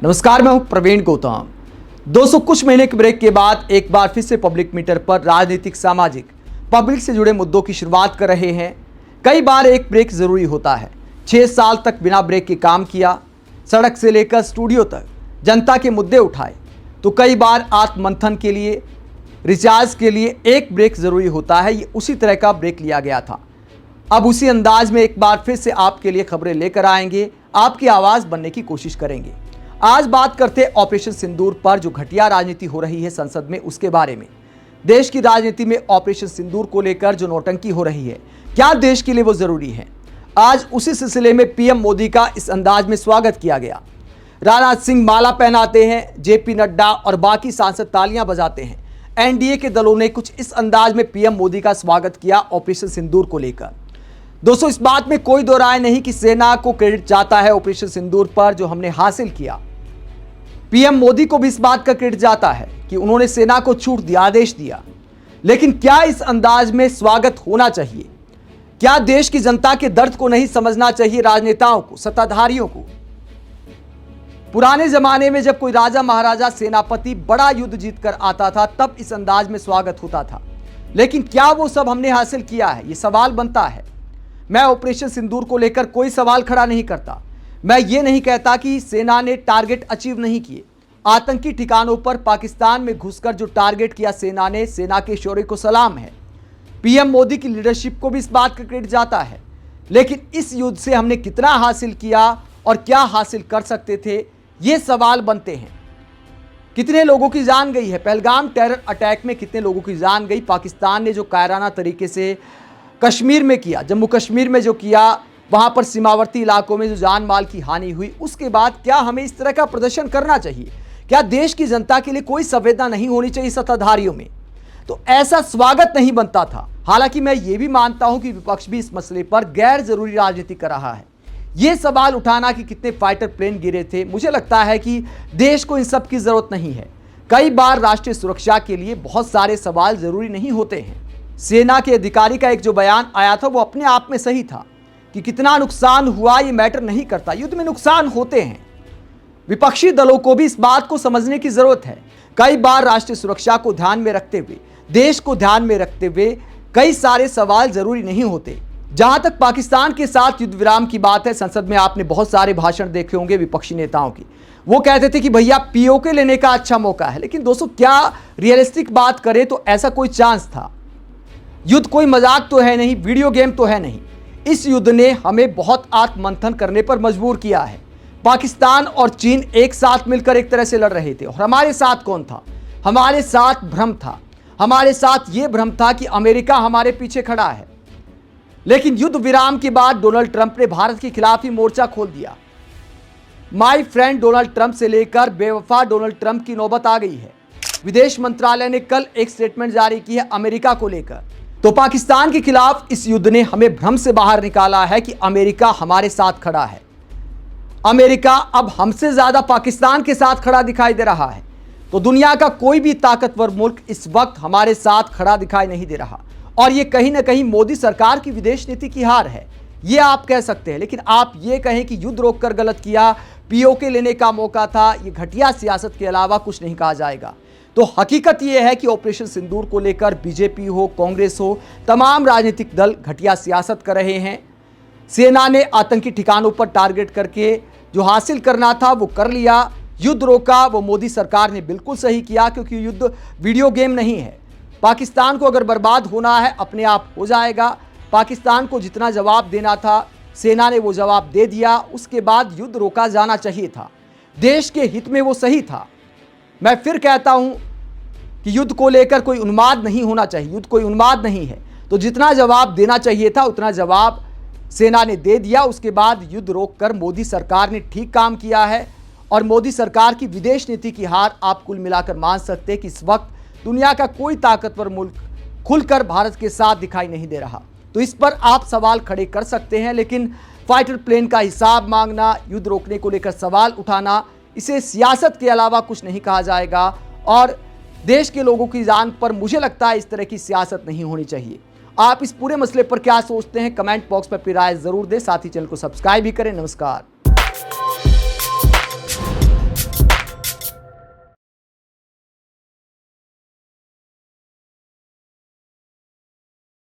नमस्कार, मैं हूं प्रवीण गौतम। दोस्तों, कुछ महीने के ब्रेक के बाद एक बार फिर से पब्लिक मीटर पर राजनीतिक, सामाजिक, पब्लिक से जुड़े मुद्दों की शुरुआत कर रहे हैं। कई बार एक ब्रेक जरूरी होता है। 6 साल तक बिना ब्रेक के काम किया, सड़क से लेकर स्टूडियो तक जनता के मुद्दे उठाए, तो कई बार आत्ममंथन के लिए, रिचार्ज के लिए एक ब्रेक जरूरी होता है। ये उसी तरह का ब्रेक लिया गया था। अब उसी अंदाज में एक बार फिर से आपके लिए खबरें लेकर आएंगे, आपकी आवाज़ बनने की कोशिश करेंगे। आज बात करते हैं ऑपरेशन सिंदूर पर जो घटिया राजनीति हो रही है संसद में, उसके बारे में। देश की राजनीति में ऑपरेशन सिंदूर को लेकर जो नौटंकी हो रही है, क्या देश के लिए वो जरूरी है? आज उसी सिलसिले में पीएम मोदी का इस अंदाज में स्वागत किया गया। राजनाथ सिंह माला पहनाते हैं, जेपी नड्डा और बाकी सांसद तालियां बजाते हैं। एनडीए के दलों ने कुछ इस अंदाज में पीएम मोदी का स्वागत किया ऑपरेशन सिंदूर को लेकर। दोस्तों, इस बात में कोई दो राय नहीं कि सेना को क्रेडिट जाता है ऑपरेशन सिंदूर पर जो हमने हासिल किया। पीएम मोदी को भी इस बात का क्रेडिट जाता है कि उन्होंने सेना को छूट दिया, आदेश दिया। लेकिन क्या इस अंदाज में स्वागत होना चाहिए? क्या देश की जनता के दर्द को नहीं समझना चाहिए राजनेताओं को, सत्ताधारियों को? पुराने जमाने में जब कोई राजा, महाराजा, सेनापति बड़ा युद्ध जीतकर आता था, तब इस अंदाज में स्वागत होता था। लेकिन क्या वो सब हमने हासिल किया है? ये सवाल बनता है। मैं ऑपरेशन सिंदूर को लेकर कोई सवाल खड़ा नहीं करता। मैं ये नहीं कहता कि सेना ने टारगेट अचीव नहीं किए। आतंकी ठिकानों पर पाकिस्तान में घुसकर जो टारगेट किया सेना ने, सेना के शौर्य को सलाम है। पीएम मोदी की लीडरशिप को भी इस बात का क्रेडिट जाता है। लेकिन इस युद्ध से हमने कितना हासिल किया और क्या हासिल कर सकते थे, ये सवाल बनते हैं। कितने लोगों की जान गई है? पहलगाम टेरर अटैक में कितने लोगों की जान गई? पाकिस्तान ने जो कायराना तरीके से कश्मीर में किया, जम्मू कश्मीर में जो किया, वहां पर सीमावर्ती इलाकों में जो जान माल की हानि हुई, उसके बाद क्या हमें इस तरह का प्रदर्शन करना चाहिए? क्या देश की जनता के लिए कोई संवेदना नहीं होनी चाहिए सत्ताधारियों में? तो ऐसा स्वागत नहीं बनता था। हालांकि मैं ये भी मानता हूं कि विपक्ष भी इस मसले पर गैर जरूरी राजनीति कर रहा है। ये सवाल उठाना कि कितने फाइटर प्लेन गिरे थे, मुझे लगता है कि देश को इन सब की जरूरत नहीं है। कई बार राष्ट्रीय सुरक्षा के लिए बहुत सारे सवाल जरूरी नहीं होते हैं। सेना के अधिकारी का एक जो बयान आया था वो अपने आप में सही था कि कितना नुकसान हुआ ये मैटर नहीं करता। युद्ध में नुकसान होते हैं। विपक्षी दलों को भी इस बात को समझने की जरूरत है। कई बार राष्ट्रीय सुरक्षा को ध्यान में रखते हुए, देश को ध्यान में रखते हुए कई सारे सवाल जरूरी नहीं होते। जहां तक पाकिस्तान के साथ युद्ध विराम की बात है, संसद में आपने बहुत सारे भाषण देखे होंगे विपक्षी नेताओं की। वो कहते थे कि भैया पीओके लेने का अच्छा मौका है। लेकिन दोस्तों, क्या रियलिस्टिक बात करें तो ऐसा कोई चांस था? युद्ध कोई मजाक तो है नहीं, वीडियो गेम तो है नहीं। इस युद्ध ने हमें बहुत आत्ममंथन करने पर मजबूर किया है। पाकिस्तान और चीन एक साथ मिलकर एक तरह से लड़ रहे थे और हमारे साथ कौन था? हमारे साथ भ्रम था। हमारे साथ यह भ्रम था कि अमेरिका हमारे पीछे खड़ा है। लेकिन युद्ध विराम के बाद डोनाल्ड ट्रंप ने भारत के खिलाफ ही मोर्चा खोल दिया। माय फ्रेंड डोनाल्ड ट्रंप से लेकर बेवफा डोनाल्ड ट्रंप की नौबत आ गई है। विदेश मंत्रालय ने कल एक स्टेटमेंट जारी की है अमेरिका को लेकर। तो पाकिस्तान के खिलाफ इस युद्ध ने हमें भ्रम से बाहर निकाला है कि अमेरिका हमारे साथ खड़ा है। अमेरिका अब हमसे ज्यादा पाकिस्तान के साथ खड़ा दिखाई दे रहा है। तो दुनिया का कोई भी ताकतवर मुल्क इस वक्त हमारे साथ खड़ा दिखाई नहीं दे रहा। और ये कहीं ना कहीं मोदी सरकार की विदेश नीति की हार है, ये आप कह सकते हैं। लेकिन आप ये कहें कि युद्ध रोककर गलत किया, पीओके लेने का मौका था, ये घटिया सियासत के अलावा कुछ नहीं कहा जाएगा। तो हकीकत यह है कि ऑपरेशन सिंदूर को लेकर बीजेपी हो, कांग्रेस हो, तमाम राजनीतिक दल घटिया सियासत कर रहे हैं। सेना ने आतंकी ठिकानों पर टारगेट करके जो हासिल करना था वो कर लिया। युद्ध रोका वो मोदी सरकार ने बिल्कुल सही किया, क्योंकि युद्ध वीडियो गेम नहीं है। पाकिस्तान को अगर बर्बाद होना है अपने आप हो जाएगा। पाकिस्तान को जितना जवाब देना था सेना ने वो जवाब दे दिया। उसके बाद युद्ध रोका जाना चाहिए था। देश के हित में वो सही था। मैं फिर कहता हूं कि युद्ध को लेकर कोई उन्माद नहीं होना चाहिए। युद्ध कोई उन्माद नहीं है। तो जितना जवाब देना चाहिए था उतना जवाब सेना ने दे दिया। उसके बाद युद्ध रोककर मोदी सरकार ने ठीक काम किया है। और मोदी सरकार की विदेश नीति की हार आप कुल मिलाकर मान सकते हैं कि इस वक्त दुनिया का कोई ताकतवर मुल्क खुलकर भारत के साथ दिखाई नहीं दे रहा। तो इस पर आप सवाल खड़े कर सकते हैं। लेकिन फाइटर प्लेन का हिसाब मांगना, युद्ध रोकने को लेकर सवाल उठाना, इसे सियासत के अलावा कुछ नहीं कहा जाएगा। और देश के लोगों की जान पर मुझे लगता है इस तरह की सियासत नहीं होनी चाहिए। आप इस पूरे मसले पर क्या सोचते हैं? कमेंट बॉक्स में अपनी राय जरूर दें। साथ ही चैनल को सब्सक्राइब भी करें। नमस्कार।